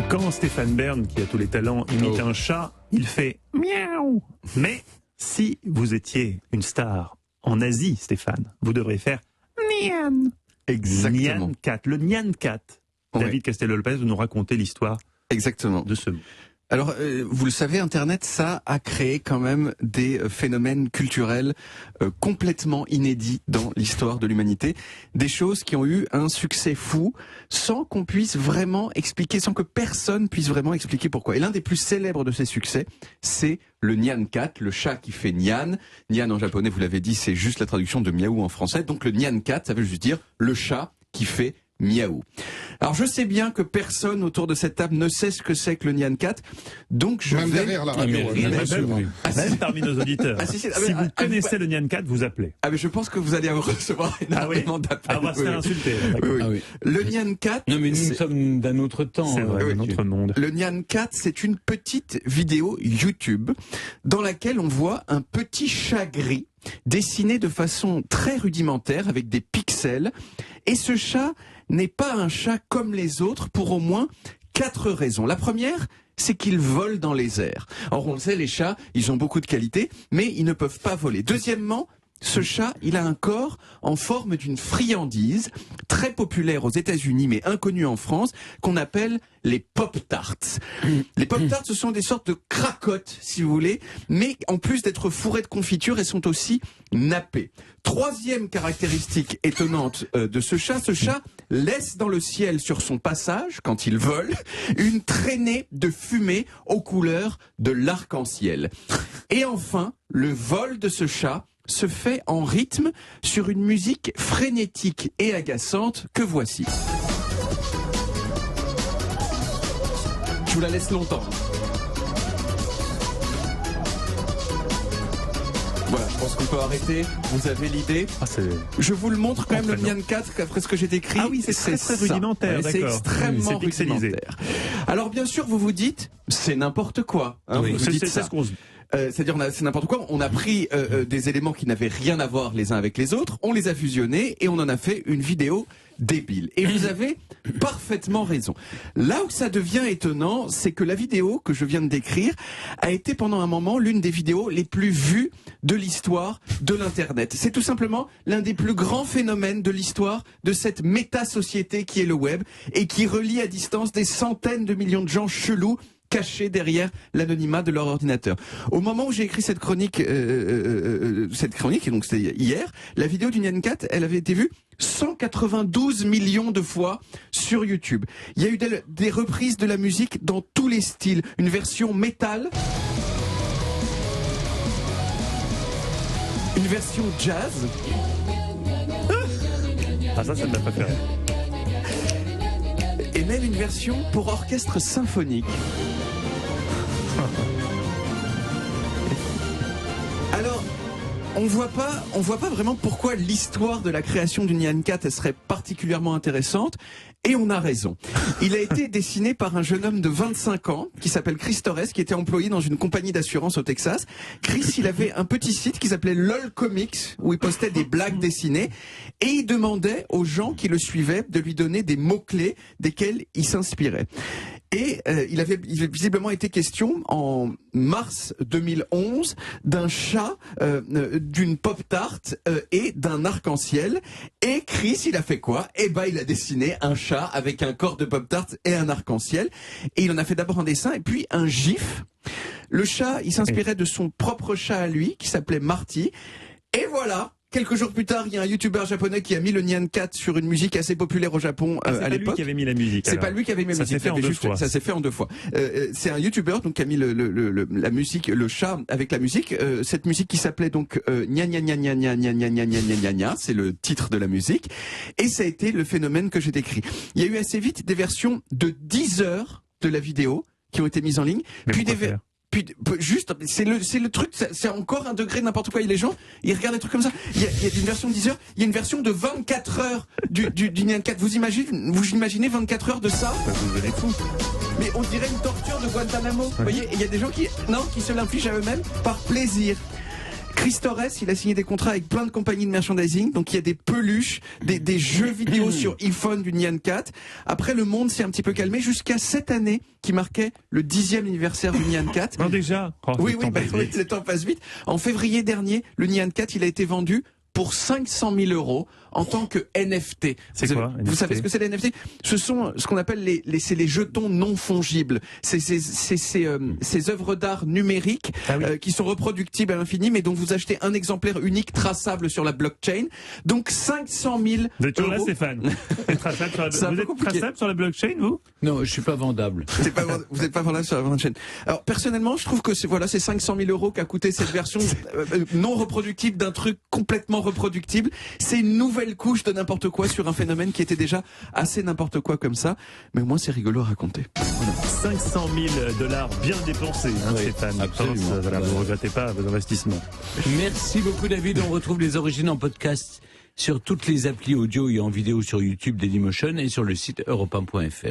Quand Stéphane Bern, qui a tous les talents, imite un chat, il fait miaou. Mais si vous étiez une star en Asie, Stéphane, vous devriez faire Nyan. Exactement. Nyan Cat, le Nyan Cat. Ouais. David Castello-Lopez nous raconter l'histoire Exactement. de ce mot. Alors, vous le savez, Internet, ça a créé quand même des phénomènes culturels complètement inédits dans l'histoire de l'humanité. Des choses qui ont eu un succès fou sans qu'on puisse vraiment expliquer, sans que personne puisse vraiment expliquer pourquoi. Et l'un des plus célèbres de ces succès, c'est le Nyan Cat, le chat qui fait Nyan. Nyan en japonais, vous l'avez dit, c'est juste la traduction de miaou en français. Donc le Nyan Cat, ça veut juste dire le chat qui fait miaou. Alors je sais bien que personne autour de cette table ne sait ce que c'est que le Nyan Cat, donc je Même vais... derrière la radio. Même parmi nos auditeurs. Si vous connaissez le Nyan Cat, vous appelez. Ah mais je pense que vous allez recevoir énormément d'appels. On va se faire insulter. Oui, oui. Ah oui. Le Nyan Cat... Non mais nous sommes d'un autre temps. C'est vrai, un autre monde. Le Nyan Cat, c'est une petite vidéo YouTube dans laquelle on voit un petit chat gris dessiné de façon très rudimentaire avec des pixels. Et ce chat n'est pas un chat comme les autres pour au moins 4 raisons. La première, c'est qu'il vole dans les airs. Or, on le sait, les chats, ils ont beaucoup de qualités, mais ils ne peuvent pas voler. Deuxièmement, ce chat, il a un corps en forme d'une friandise, très populaire aux États-Unis, mais inconnue en France, qu'on appelle les Pop-Tarts. Les Pop-Tarts, ce sont des sortes de cracottes, si vous voulez, mais en plus d'être fourrées de confiture, elles sont aussi nappées. Troisième caractéristique étonnante de ce chat laisse dans le ciel sur son passage, quand il vole, une traînée de fumée aux couleurs de l'arc-en-ciel. Et enfin, le vol de ce chat se fait en rythme sur une musique frénétique et agaçante que voici. Je vous la laisse longtemps. Voilà, je pense qu'on peut arrêter. Vous avez l'idée. Je vous le montre quand même, le Nyan Cat, après ce que j'ai décrit. Ah oui, c'est très rudimentaire, ouais, c'est d'accord. extrêmement C'est pixelisé. rudimentaire. Alors bien sûr, vous vous dites, c'est n'importe quoi. Hein, Oui, vous vous dites c'est ça. ce qu'on se dit. C'est-à-dire, c'est n'importe quoi. On a pris des éléments qui n'avaient rien à voir les uns avec les autres, on les a fusionnés et on en a fait une vidéo débile. Et vous avez parfaitement raison. Là où ça devient étonnant, c'est que la vidéo que je viens de décrire a été pendant un moment l'une des vidéos les plus vues de l'histoire de l'Internet. C'est tout simplement l'un des plus grands phénomènes de l'histoire de cette méta-société qui est le web et qui relie à distance des centaines de millions de gens chelous cachés derrière l'anonymat de leur ordinateur. Au moment où j'ai écrit cette chronique, et donc c'était hier, la vidéo du Nyan Cat, elle avait été vue 192 millions de fois sur YouTube. Il y a eu des reprises de la musique dans tous les styles. Une version métal, une version jazz, Ah ça ne m'a pas fait rire. et même une version pour orchestre symphonique. Alors, on voit pas vraiment pourquoi l'histoire de la création du Nyan Cat elle serait particulièrement intéressante, et on a raison. Il a été dessiné par un jeune homme de 25 ans qui s'appelle Chris Torres, qui était employé dans une compagnie d'assurance au Texas. Chris, il avait un petit site qui s'appelait LOL Comics, où il postait des blagues dessinées, et il demandait aux gens qui le suivaient de lui donner des mots-clés desquels il s'inspirait. Et il avait visiblement été question en mars 2011 d'un chat, d'une pop-tart et d'un arc-en-ciel. Et Chris, il a fait quoi? Eh ben, il a dessiné un chat avec un corps de pop-tart et un arc-en-ciel. Et il en a fait d'abord un dessin et puis un gif. Le chat, il s'inspirait de son propre chat à lui, qui s'appelait Marty. Et voilà. Quelques jours plus tard, il y a un youtubeur japonais qui a mis le Nyan Cat sur une musique assez populaire au Japon à l'époque. C'est pas lui qui avait mis la musique. C'est pas lui qui avait mis la musique. Ça s'est fait en deux fois. C'est un youtubeur donc qui a mis la musique, le chat avec la musique. Cette musique qui s'appelait donc Nya Nya Nya Nya Nya Nya Nya Nya Nya Nya Nya Nya. C'est le titre de la musique. Et ça a été le phénomène que j'ai décrit. Il y a eu assez vite des versions de 10 heures de la vidéo qui ont été mises en ligne. Puis juste, c'est le truc, c'est encore un degré de n'importe quoi. Les gens, ils regardent des trucs comme ça. Il y a une version de 10 heures, il y a une version de 24 heures du Nyan Cat. Vous imaginez 24 heures de ça? Vous devenez fou. Mais on dirait une torture de Guantanamo. Vous voyez, il y a des gens qui se l'infligent à eux-mêmes par plaisir. Chris Chris Torres, il a signé des contrats avec plein de compagnies de merchandising. Donc il y a des peluches, des jeux vidéo sur iPhone du Nyan Cat. Après, le monde s'est un petit peu calmé jusqu'à cette année qui marquait le 10e anniversaire du Nyan Cat. Non, déjà. Oui, le temps passe vite. En février dernier, le Nyan Cat, il a été vendu pour 500 000 € en tant que NFT. Vous savez ce que c'est les NFT? Ce sont ce qu'on appelle c'est les jetons non fongibles. C'est ces œuvres d'art numériques qui sont reproductibles à l'infini, mais dont vous achetez un exemplaire unique traçable sur la blockchain. Donc 500 000 Vous êtes toujours là, euros. Stéphane? Vous êtes traçable sur la blockchain, vous? Non, je suis pas vendable. Vous n'êtes pas vendable sur la blockchain. Alors personnellement, je trouve que c'est 500 000 € qu'a coûté cette version non reproductible d'un truc complètement reproductible. C'est une nouvelle couche de n'importe quoi sur un phénomène qui était déjà assez n'importe quoi comme ça. Mais au moins, c'est rigolo à raconter. 500 000 $ bien dépensés, Stéphane. Absolument. Voilà, vous ne regrettez pas vos investissements. Merci beaucoup, David. On retrouve les origines en podcast sur toutes les applis audio et en vidéo sur YouTube Dailymotion et sur le site europe1.fr.